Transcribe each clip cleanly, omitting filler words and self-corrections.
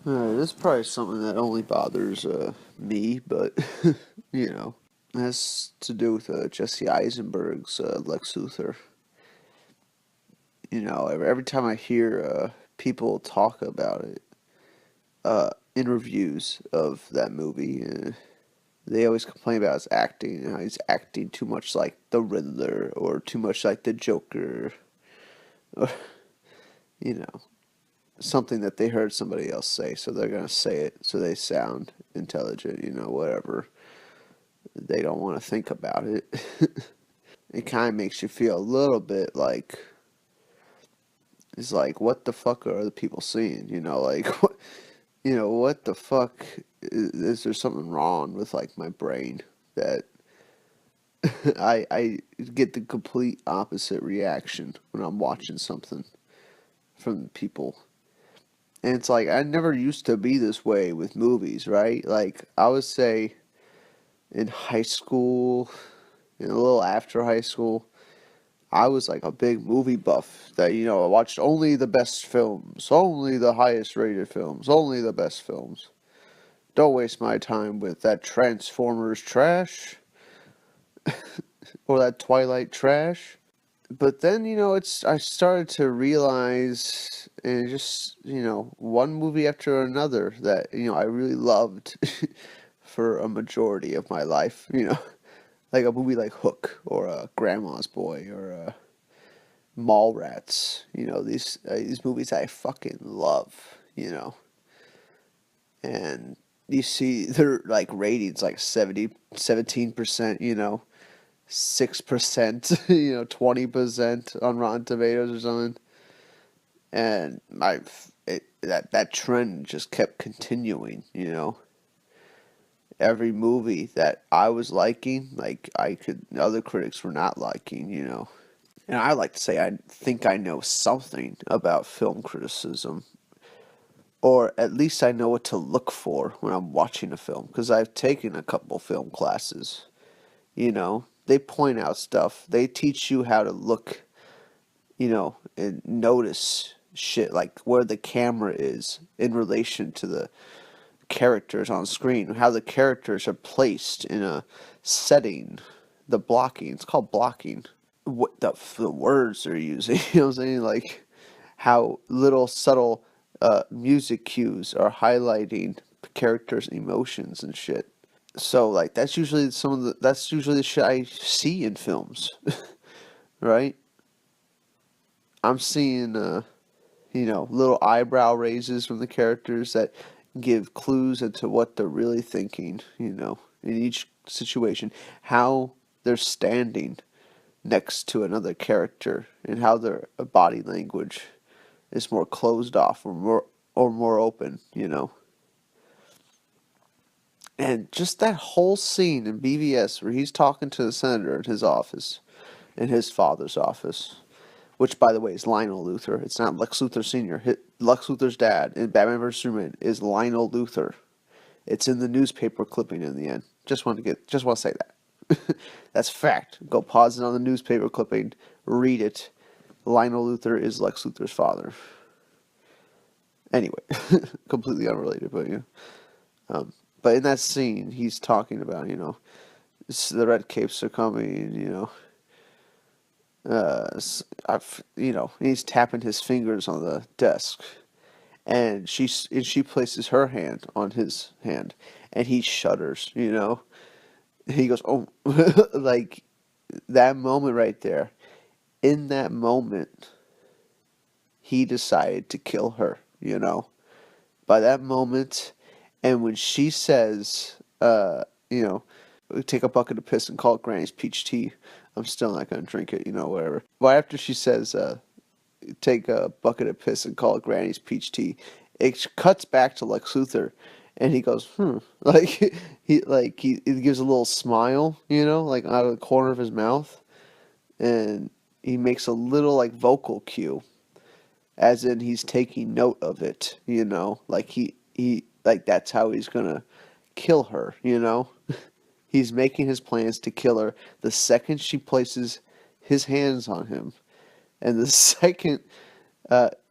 This is probably something that only bothers me, but it has to do with Jesse Eisenberg's Lex Luthor. Every time I hear people talk about it, in reviews of that movie, they always complain about his acting and how he's acting too much like the Riddler or too much like the Joker, or you know, something that they heard somebody else say, so they're gonna say it so they sound intelligent, whatever. They don't want to think about it. It kind of makes you feel a little bit like it's like, what the fuck are other people seeing? Like what the fuck is there something wrong with like my brain that I get the complete opposite reaction when I'm watching something from people. And it's like I never used to be this way with movies, right? Like I would say in high school, and a little after high school, I was like a big movie buff that, I watched only the best films, only the highest rated films, only the best films. Don't waste my time with that Transformers trash or that Twilight trash. But then, I started to realize, and just, one movie after another that, I really loved for a majority of my life, like a movie like Hook or Grandma's Boy or Mallrats. These movies I fucking love. And you see their like ratings like 17%, 6%, 20% on Rotten Tomatoes or something. And that trend just kept continuing. Every movie that I was liking, like other critics were not liking. And I like to say I think I know something about film criticism, or at least I know what to look for when I'm watching a film, because I've taken a couple film classes. They point out stuff. They teach you how to look, and notice shit like where the camera is in relation to the characters on screen, how the characters are placed in a setting, the blocking. It's called blocking. What the words they're using, you know what I'm saying? Like how little subtle music cues are highlighting characters' emotions and shit. So like that's usually the shit I see in films, right? I'm seeing little eyebrow raises from the characters that give clues into what they're really thinking, in each situation, how they're standing next to another character and how their body language is more closed off or more open. And just that whole scene in BVS where he's talking to the senator in his office, in his father's office, which, by the way, is Lionel Luthor. It's not Lex Luthor Sr. Lex Luthor's dad in Batman vs Superman is Lionel Luthor. It's in the newspaper clipping in the end. Just want to say that. That's fact. Go pause it on the newspaper clipping, read it. Lionel Luthor is Lex Luthor's father. Anyway, completely unrelated, but but in that scene, he's talking about the red capes are coming, he's tapping his fingers on the desk, and she places her hand on his hand, and he shudders. And he goes, "Oh," like that moment right there. In that moment, he decided to kill her. By that moment, and when she says, take a bucket of piss and call it Granny's peach tea. I'm still not gonna drink it, whatever. Right after she says, take a bucket of piss and call it Granny's peach tea, it cuts back to Lex Luthor, and he goes, like he gives a little smile, like out of the corner of his mouth, and he makes a little like vocal cue, as in he's taking note of it, like he like that's how he's gonna kill her. He's making his plans to kill her the second she places his hands on him. And the second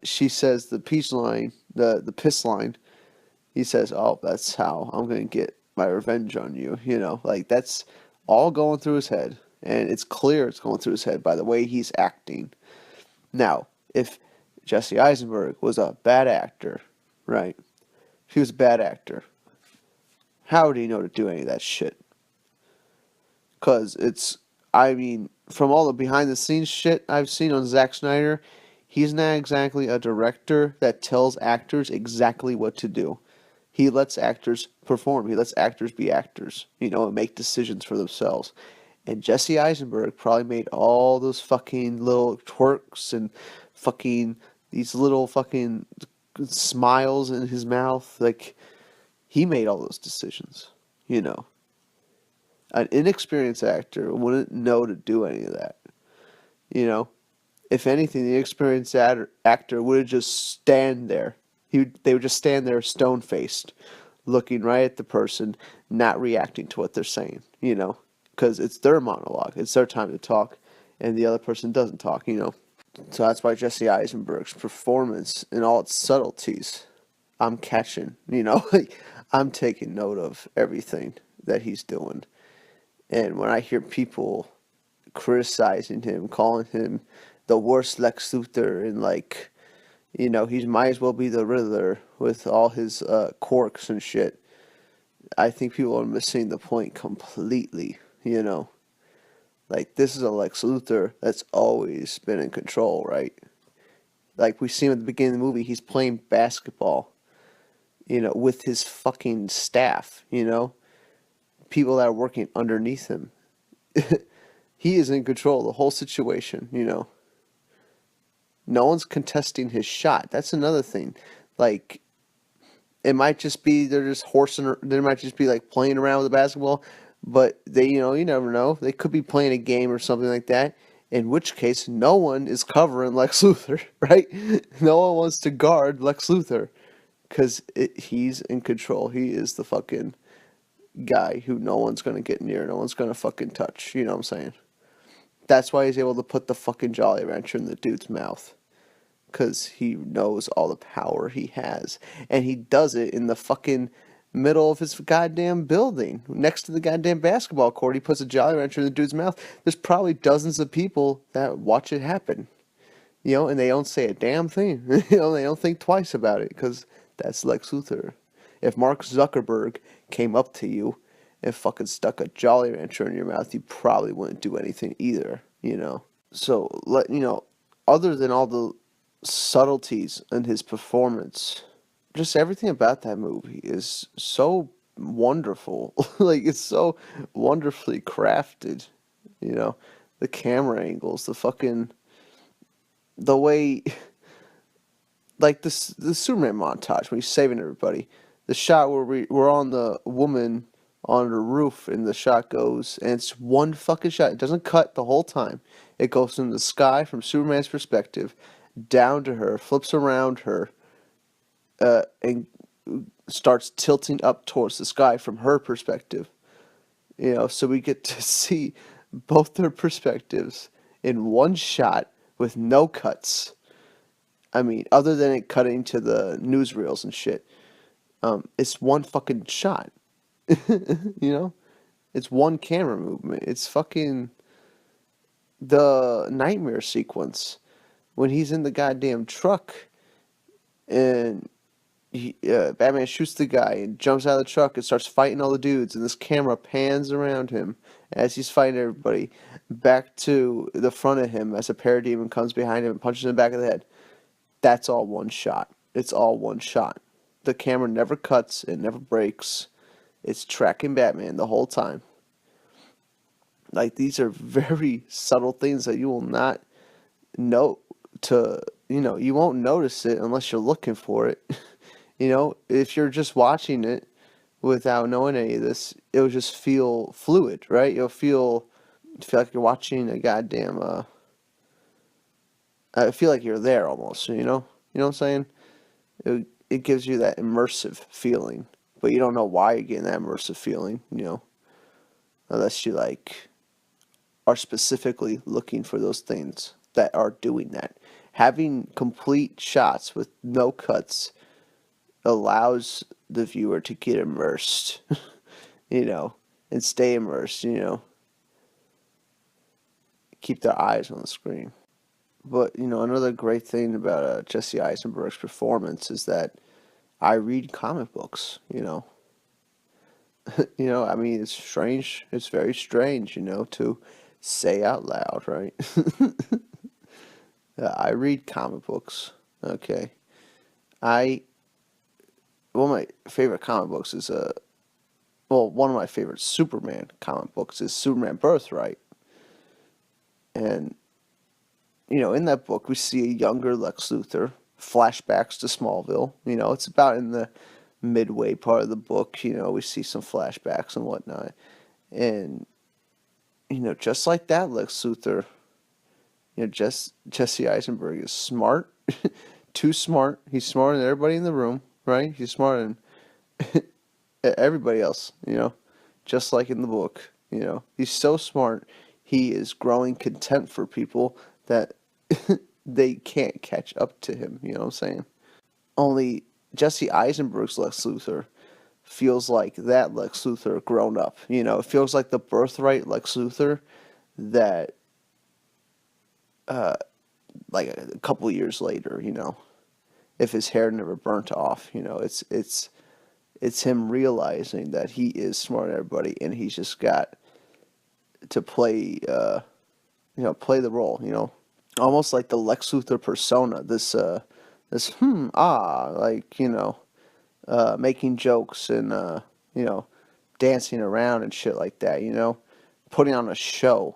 she says the peace line, the piss line, He says, "Oh, that's how I'm gonna get my revenge on you." You know, like that's all going through his head, and it's clear it's going through his head by the way he's acting. Now, if Jesse Eisenberg was a bad actor, right? If he was a bad actor, how would he know to do any of that shit? Because I mean, from all the behind the scenes shit I've seen on Zack Snyder, he's not exactly a director that tells actors exactly what to do. He lets actors perform. He lets actors be actors, you know, and make decisions for themselves. And Jesse Eisenberg probably made all those fucking little twerks and fucking these little fucking smiles in his mouth. Like, he made all those decisions, you know. An inexperienced actor wouldn't know to do any of that, you know. If anything, the experienced actor would have just stand there. They would just stand there stone faced, looking right at the person, not reacting to what they're saying, you know, because it's their monologue, it's their time to talk, and the other person doesn't talk, you know. So that's why Jesse Eisenberg's performance and all its subtleties, I'm catching, you know, like I'm taking note of everything that he's doing. And when I hear people criticizing him, calling him the worst Lex Luthor, and like, you know, he might as well be the Riddler with all his quirks and shit. I think people are missing the point completely, you know. Like, this is a Lex Luthor that's always been in control, right? Like, we see him at the beginning of the movie, he's playing basketball, you know, with his fucking staff, you know? People that are working underneath him. He is in control of the whole situation, you know? No one's contesting his shot. That's another thing. Like, it might just be they're just horsing. They might just be like playing around with the basketball, but they, you know, you never know. They could be playing a game or something like that. In which case, no one is covering Lex Luthor, right? No one wants to guard Lex Luthor because he's in control. He is the fucking guy who no one's gonna get near. No one's gonna fucking touch. You know what I'm saying? That's why he's able to put the fucking Jolly Rancher in the dude's mouth. Because he knows all the power he has. And he does it in the fucking middle of his goddamn building. Next to the goddamn basketball court, he puts a Jolly Rancher in the dude's mouth. There's probably dozens of people that watch it happen. You know, and they don't say a damn thing. You know, they don't think twice about it. Because that's Lex Luthor. If Mark Zuckerberg came up to you and fucking stuck a Jolly Rancher in your mouth, you probably wouldn't do anything either, you know. So, you know, other than all the subtleties in his performance, just everything about that movie is so wonderful. Like, it's so wonderfully crafted, you know. The camera angles, the way, like the Superman montage when he's saving everybody. The shot where we're on the woman on the roof and the shot goes, and it's one fucking shot. It doesn't cut the whole time. It goes from the sky from Superman's perspective down to her, flips around her, and starts tilting up towards the sky from her perspective. You know, so we get to see both their perspectives in one shot with no cuts. I mean, other than it cutting to the newsreels and shit. It's one fucking shot. You know? It's one camera movement. It's fucking the nightmare sequence when he's in the goddamn truck and Batman shoots the guy and jumps out of the truck and starts fighting all the dudes, and this camera pans around him as he's fighting everybody back to the front of him as a parademon comes behind him and punches him in the back of the head. That's all one shot. It's all one shot. The camera never cuts, it never breaks. It's tracking Batman the whole time. Like, these are very subtle things that you will not know you won't notice it unless you're looking for it. You know, if you're just watching it without knowing any of this, it'll just feel fluid, right? You'll feel like you're watching a goddamn I feel like you're there almost, you know? You know what I'm saying? It gives you that immersive feeling, but you don't know why you're getting that immersive feeling, you know? Unless you like are specifically looking for those things that are doing that. Having complete shots with no cuts allows the viewer to get immersed, you know, and stay immersed, keep their eyes on the screen. But, another great thing about Jesse Eisenberg's performance is that I read comic books, I mean, it's strange. It's very strange, to say out loud, right? I read comic books. Okay. I One of my favorite comic books is one of my favorite Superman comic books is Superman Birthright. And in that book we see a younger Lex Luthor, flashbacks to Smallville. It's about in the midway part of the book, we see some flashbacks and whatnot. And just like that Lex Luthor, Jesse Eisenberg is smart, too smart. He's smarter than everybody in the room, right? He's smarter than everybody else, just like in the book. He's so smart. He is growing contempt for people that they can't catch up to him. You know what I'm saying? Only Jesse Eisenberg's Lex Luthor feels like that Lex Luthor grown up. It feels like the Birthright Lex Luthor that, like a couple years later, if his hair never burnt off, it's him realizing that he is smarter than everybody, and he's just got to play, play the role, almost like the Lex Luthor persona. This like making jokes and dancing around and shit like that. Putting on a show.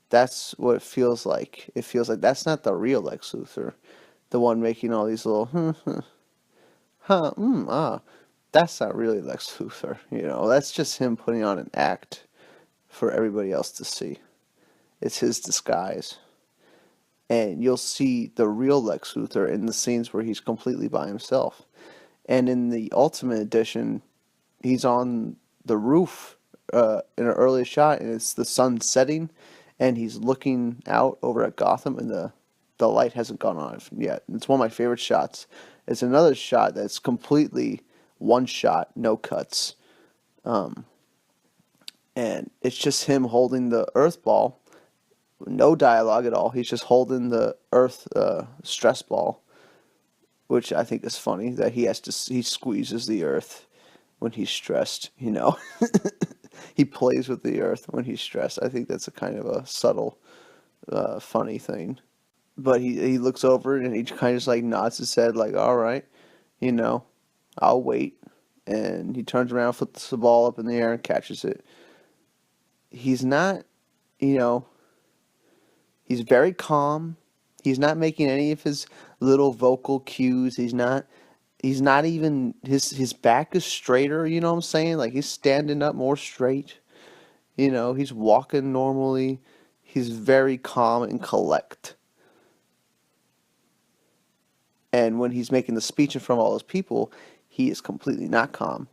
That's what it feels like. It feels like that's not the real Lex Luthor, the one making all these little That's not really Lex Luthor. That's just him putting on an act for everybody else to see. It's his disguise. And you'll see the real Lex Luthor in the scenes where he's completely by himself. And in the Ultimate Edition, he's on the roof in an early shot, and it's the sun setting, and he's looking out over at Gotham, and the light hasn't gone on yet. It's one of my favorite shots. It's another shot that's completely one shot, no cuts. And it's just him holding the Earth ball. No dialogue at all. He's just holding the Earth stress ball, which I think is funny that he squeezes the Earth when he's stressed. He plays with the Earth when he's stressed. I think that's a kind of a subtle, funny thing. But he looks over and he kind of just like nods his head, like, all right, I'll wait. And he turns around, flips the ball up in the air, and catches it. He's not, he's very calm. He's not making any of his little vocal cues. He's not even, his back is straighter, you know what I'm saying? Like, he's standing up more straight. He's walking normally. He's very calm and collect. And when he's making the speech in front of all those people, he is completely not calm.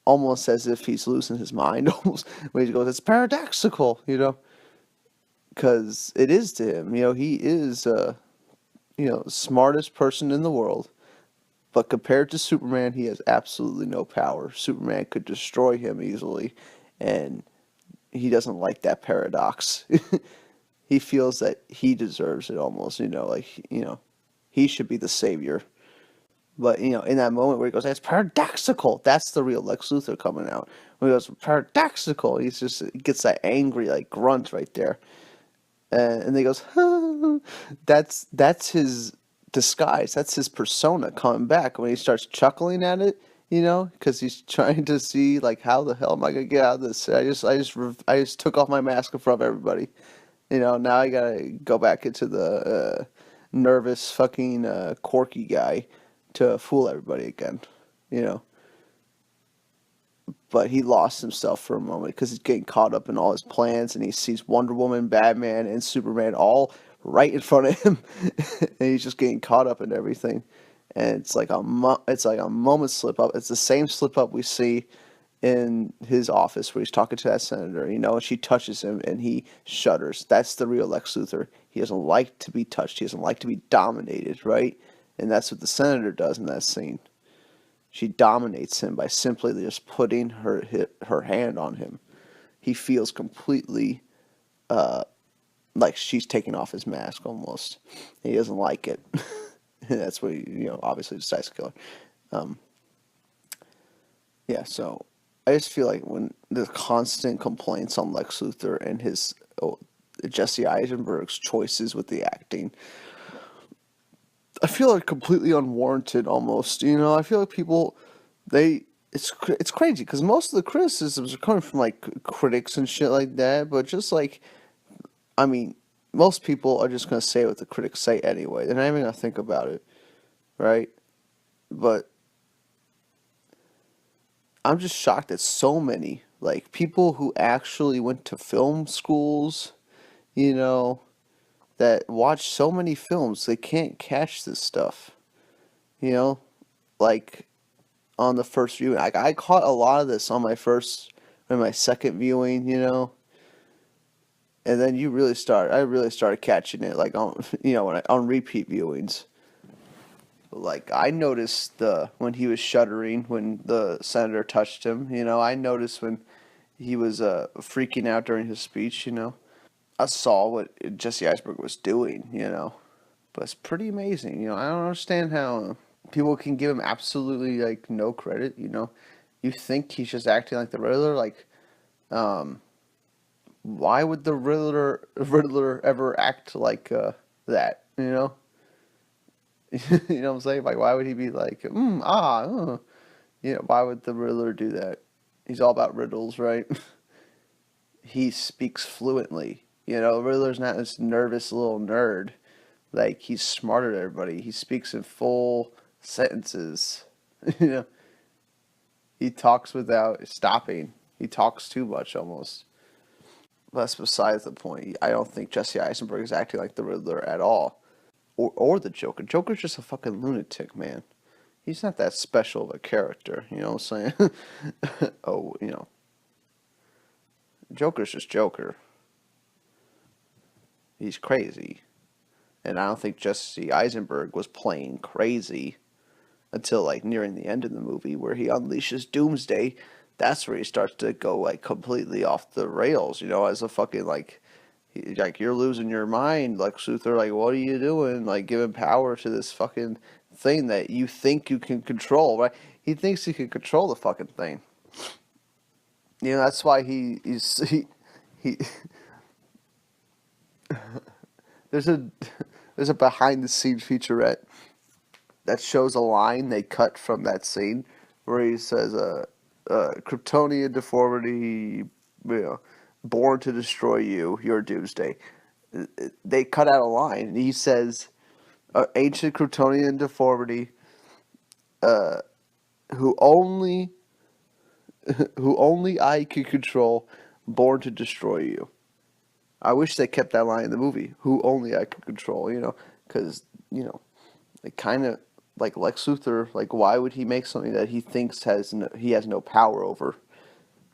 Almost as if he's losing his mind. Almost when he goes, it's paradoxical, because it is to him. He is, the smartest person in the world. But compared to Superman, he has absolutely no power. Superman could destroy him easily, and he doesn't like that paradox. He feels that he deserves it almost, he should be the savior. But, in that moment where he goes, it's paradoxical, that's the real Lex Luthor coming out. When he goes, paradoxical, he gets that angry, like, grunt right there. And he goes, that's his disguise. That's his persona coming back when he starts chuckling at it, because he's trying to see, like, how the hell am I going to get out of this? I just took off my mask in front of everybody. Now I got to go back into the nervous fucking quirky guy to fool everybody again, But he lost himself for a moment because he's getting caught up in all his plans, and he sees Wonder Woman, Batman, and Superman all right in front of him, and he's just getting caught up in everything. And it's like a moment slip up. It's the same slip up we see in his office where he's talking to that senator, and she touches him and he shudders. That's the real Lex Luthor. He doesn't like to be touched. He doesn't like to be dominated, right? And that's what the senator does in that scene. She dominates him by simply just putting her hand on him. He feels completely like she's taking off his mask almost. He doesn't like it. And that's what he, obviously decides to kill her. Yeah, so I just feel like when the constant complaints on Lex Luthor and his Jesse Eisenberg's choices with the acting, I feel like completely unwarranted almost. I feel like people they it's crazy because most of the criticisms are coming from like critics and shit like that, but just like I mean, most people are just gonna say what the critics say anyway. They're not even gonna think about it, right? But I'm just shocked that so many like people who actually went to film schools, you know, that watch so many films, they can't catch this stuff. You know, like on the first viewing, I caught a lot of this on my first and my second viewing, and then I really started catching it like on on repeat viewings. Like I noticed the when he was shuddering when the senator touched him. I noticed when he was freaking out during his speech. I saw what Jesse Eisenberg was doing. But it's pretty amazing. I don't understand how people can give him absolutely like no credit. You think he's just acting like the Riddler. Like, why would the Riddler ever act like that? You know what I'm saying? Like, why would he be like, why would the Riddler do that? He's all about riddles, right? He speaks fluently. Riddler's not this nervous little nerd. Like, he's smarter than everybody. He speaks in full sentences. you know, he talks without stopping. He talks too much almost. But that's besides the point. I don't think Jesse Eisenberg is acting like the Riddler at all. Or the Joker. Joker's just a fucking lunatic, man. He's not that special of a character, you know what I'm saying? oh, Joker's just Joker. He's crazy. And I don't think Jesse Eisenberg was playing crazy until like nearing the end of the movie where he unleashes Doomsday. That's where he starts to go like completely off the rails, as a fucking like you're losing your mind, Lex Luthor. Like, what are you doing? Like, giving power to this fucking thing that you think you can control, right? He thinks he can control the fucking thing. That's why he there's a there's a behind the scenes featurette that shows a line they cut from that scene where he says, Kryptonian deformity, born to destroy you, your doomsday. They cut out a line, and he says, ancient Kryptonian deformity, who only, who only I can control, born to destroy you. I wish they kept that line in the movie, who only I can control, because, it kind of, like Lex Luthor, like why would he make something that he thinks he has no power over?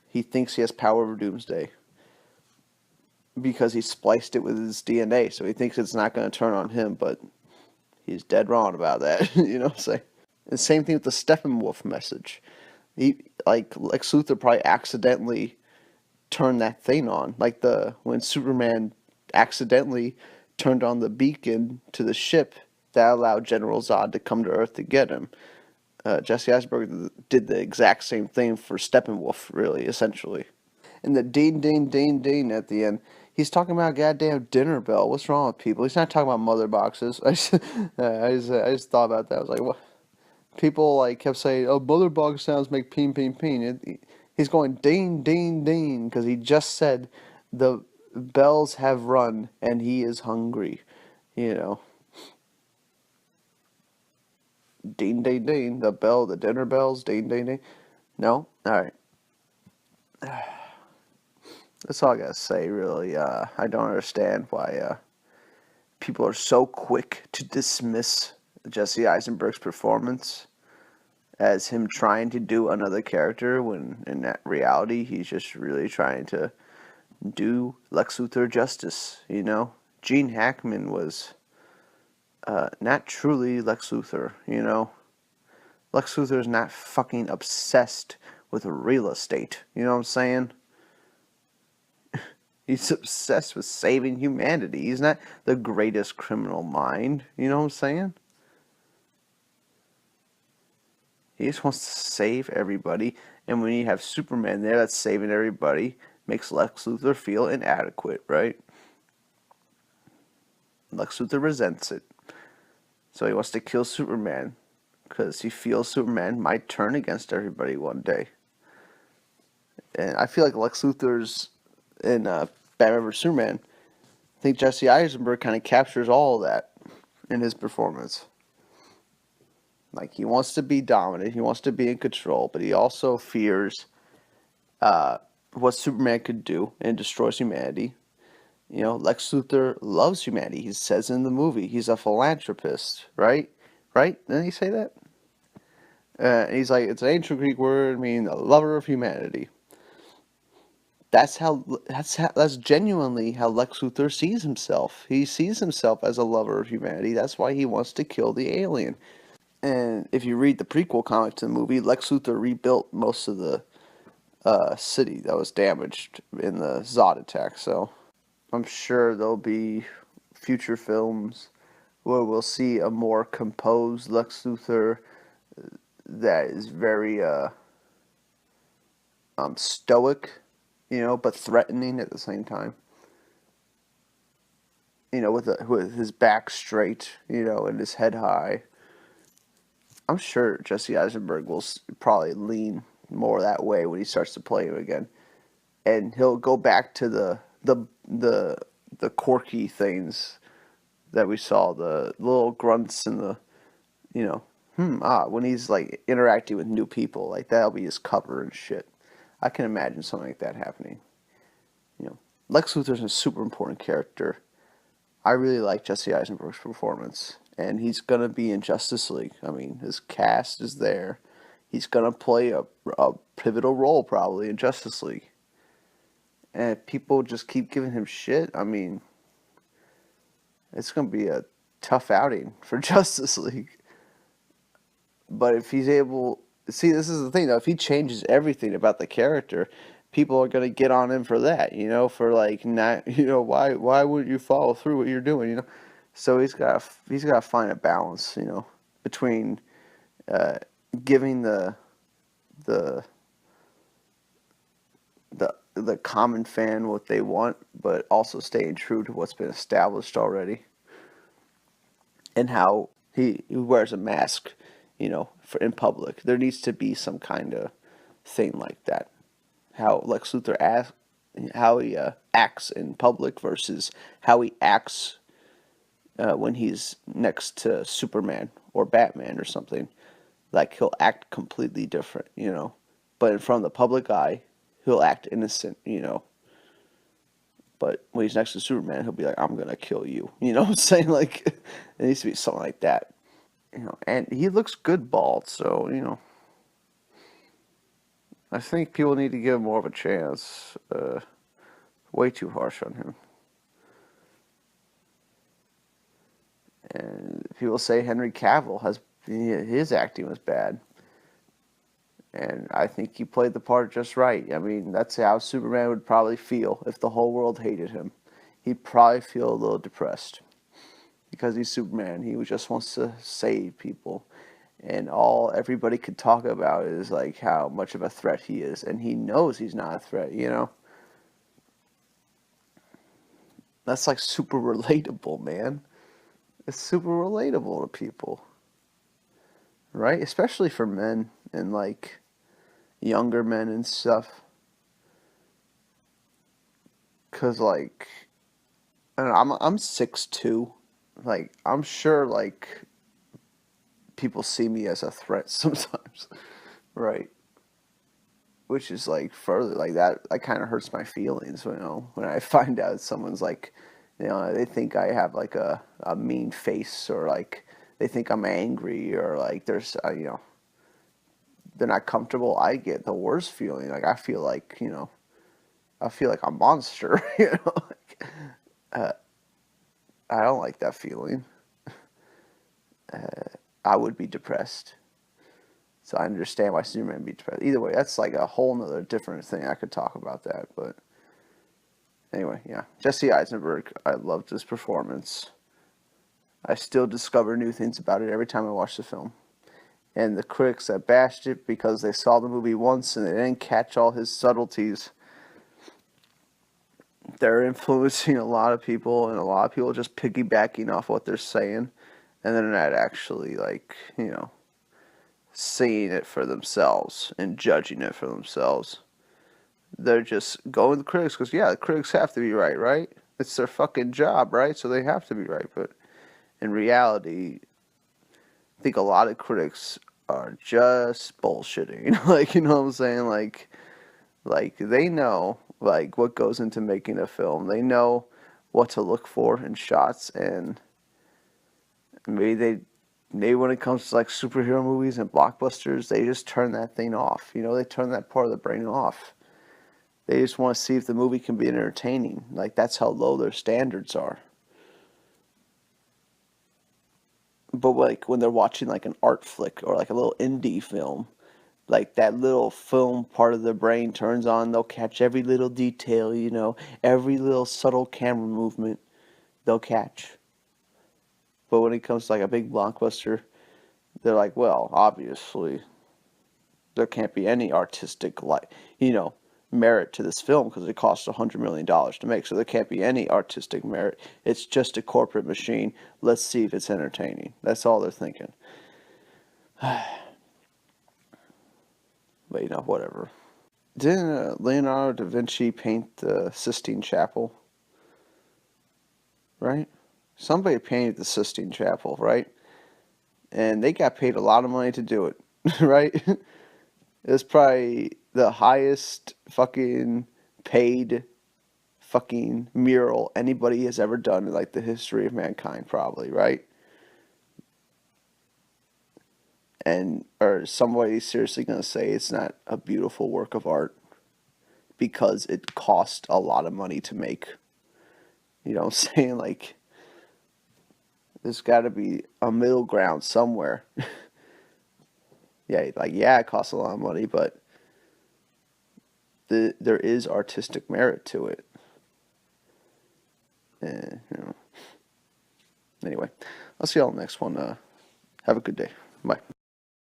He thinks he has power over Doomsday because he spliced it with his DNA, so he thinks it's not going to turn on him, but he's dead wrong about that. you know what I'm saying? And same thing with the Steppenwolf message. Like Lex Luthor probably accidentally turned that thing on, like when Superman accidentally turned on the beacon to the ship that allowed General Zod to come to Earth to get him. Jesse Eisenberg did the exact same thing for Steppenwolf, really, essentially. And the ding, ding, ding, ding at the end. He's talking about a goddamn dinner bell. What's wrong with people? He's not talking about mother boxes. I just thought about that. I was like, what? People like kept saying, "Oh, mother box sounds make ping, ping, ping." He's going ding, ding, ding because he just said the bells have run and he is hungry. You know, ding, ding, ding. The dinner bells, ding, ding, ding. No, all right. That's all I gotta say, really. I don't understand why people are so quick to dismiss Jesse Eisenberg's performance as him trying to do another character when in that reality he's just really trying to do Lex Luthor justice. Gene Hackman was not truly Lex Luthor, you know? Lex Luthor is not fucking obsessed with real estate, you know what I'm saying? He's obsessed with saving humanity. He's not the greatest criminal mind, you know what I'm saying? He just wants to save everybody, and when you have Superman there that's saving everybody, makes Lex Luthor feel inadequate, right? Lex Luthor resents it. So he wants to kill Superman because he feels Superman might turn against everybody one day. And I feel like Lex Luthor's in Batman vs Superman. I think Jesse Eisenberg kind of captures all of that in his performance. Like he wants to be dominant, he wants to be in control, but he also fears what Superman could do and destroys humanity. You know, Lex Luthor loves humanity. He says in the movie he's a philanthropist, right? Right? Didn't he say that? He's like, it's an ancient Greek word meaning a lover of humanity. That's genuinely how Lex Luthor sees himself. He sees himself as a lover of humanity. That's why he wants to kill the alien. And if you read the prequel comic to the movie, Lex Luthor rebuilt most of the city that was damaged in the Zod attack. So I'm sure there'll be future films where we'll see a more composed Lex Luthor that is very stoic, you know, but threatening at the same time. You know, with his back straight, you know, and his head high. I'm sure Jesse Eisenberg will probably lean more that way when he starts to play him again, and he'll go back to the quirky things that we saw, the little grunts and the, you know, when he's like interacting with new people, like that'll be his cover and shit. I can imagine something like that happening. You know, Lex Luthor's a super important character. I really like Jesse Eisenberg's performance, and he's gonna be in Justice League. I mean, his cast is there. He's gonna play a pivotal role probably in Justice League, and if people just keep giving him shit, I mean, it's gonna be a tough outing for Justice League. But if he's able, see, this is the thing though. If he changes everything about the character, people are gonna get on him for that. You know, for like not, you know, why wouldn't you follow through what you're doing? You know, so he's got to find a balance. You know, between uh, giving the the common fan what they want, but also staying true to what's been established already, and how he wears a mask, you know, for in public. There needs to be some kind of thing like that. How Lex Luthor acts, how he acts in public versus how he acts when he's next to Superman or Batman or something. Like he'll act completely different, you know. But in front of the public eye, he'll act innocent, you know. But when he's next to Superman, he'll be like, "I'm gonna kill you." You know what I'm saying? Like, it needs to be something like that. You know, and he looks good bald, so you know, I think people need to give him more of a chance. Way too harsh on him. And people say Henry Cavill has his acting was bad, and I think he played the part just right. I mean, that's how Superman would probably feel if the whole world hated him. He'd probably feel a little depressed because he's Superman. He just wants to save people, and all everybody could talk about is like how much of a threat he is, and he knows he's not a threat. You know, that's like super relatable, man. It's super relatable to people, right? Especially for men and like younger men and stuff. Cause like I don't know, I'm 6'2". Like I'm sure like people see me as a threat sometimes, right? Which is like further like that kind of hurts my feelings, you know, when I find out someone's like, you know, they think I have like a mean face or like they think I'm angry or like there's you know, they're not comfortable. I get the worst feeling. Like I feel like, you know, I feel like a monster, you know. Like, I don't like that feeling. I would be depressed. So I understand why Superman would be depressed. Either way, that's like a whole nother different thing. I could talk about that, but anyway, yeah. Jesse Eisenberg, I loved his performance. I still discover new things about it every time I watch the film. And the critics that bashed it because they saw the movie once and they didn't catch all his subtleties, they're influencing a lot of people, and a lot of people just piggybacking off what they're saying, and they're not actually, like, seeing it for themselves and judging it for themselves. They're just going to the critics because, yeah, the critics have to be right, right? It's their fucking job, right? So they have to be right. But in reality, I think a lot of critics are just bullshitting. Like, you know what I'm saying? Like they know, like, what goes into making a film. They know what to look for in shots, and maybe when it comes to like superhero movies and blockbusters, they just turn that thing off. They turn that part of the brain off. They just want to see if the movie can be entertaining. Like, that's how low their standards are. But like when they're watching like an art flick or like a little indie film, like that little film part of their brain turns on. They'll catch every little detail, every little subtle camera movement they'll catch. But when it comes to like a big blockbuster, they're like, well, obviously there can't be any artistic, like, merit to this film because it costs $100 million to make. So there can't be any artistic merit. It's just a corporate machine. Let's see if it's entertaining. That's all they're thinking. But whatever. Didn't Leonardo da Vinci paint the Sistine Chapel? Right? Somebody painted the Sistine Chapel, right? And they got paid a lot of money to do it, right? It was probably the highest fucking paid fucking mural anybody has ever done in like the history of mankind, probably, right? And or somebody seriously gonna say it's not a beautiful work of art because it cost a lot of money to make? You know what I'm saying? Like, there's got to be a middle ground somewhere. Yeah, like, yeah, it costs a lot of money, but there is artistic merit to it. And, anyway, I'll see y'all next one. Have a good day. Bye.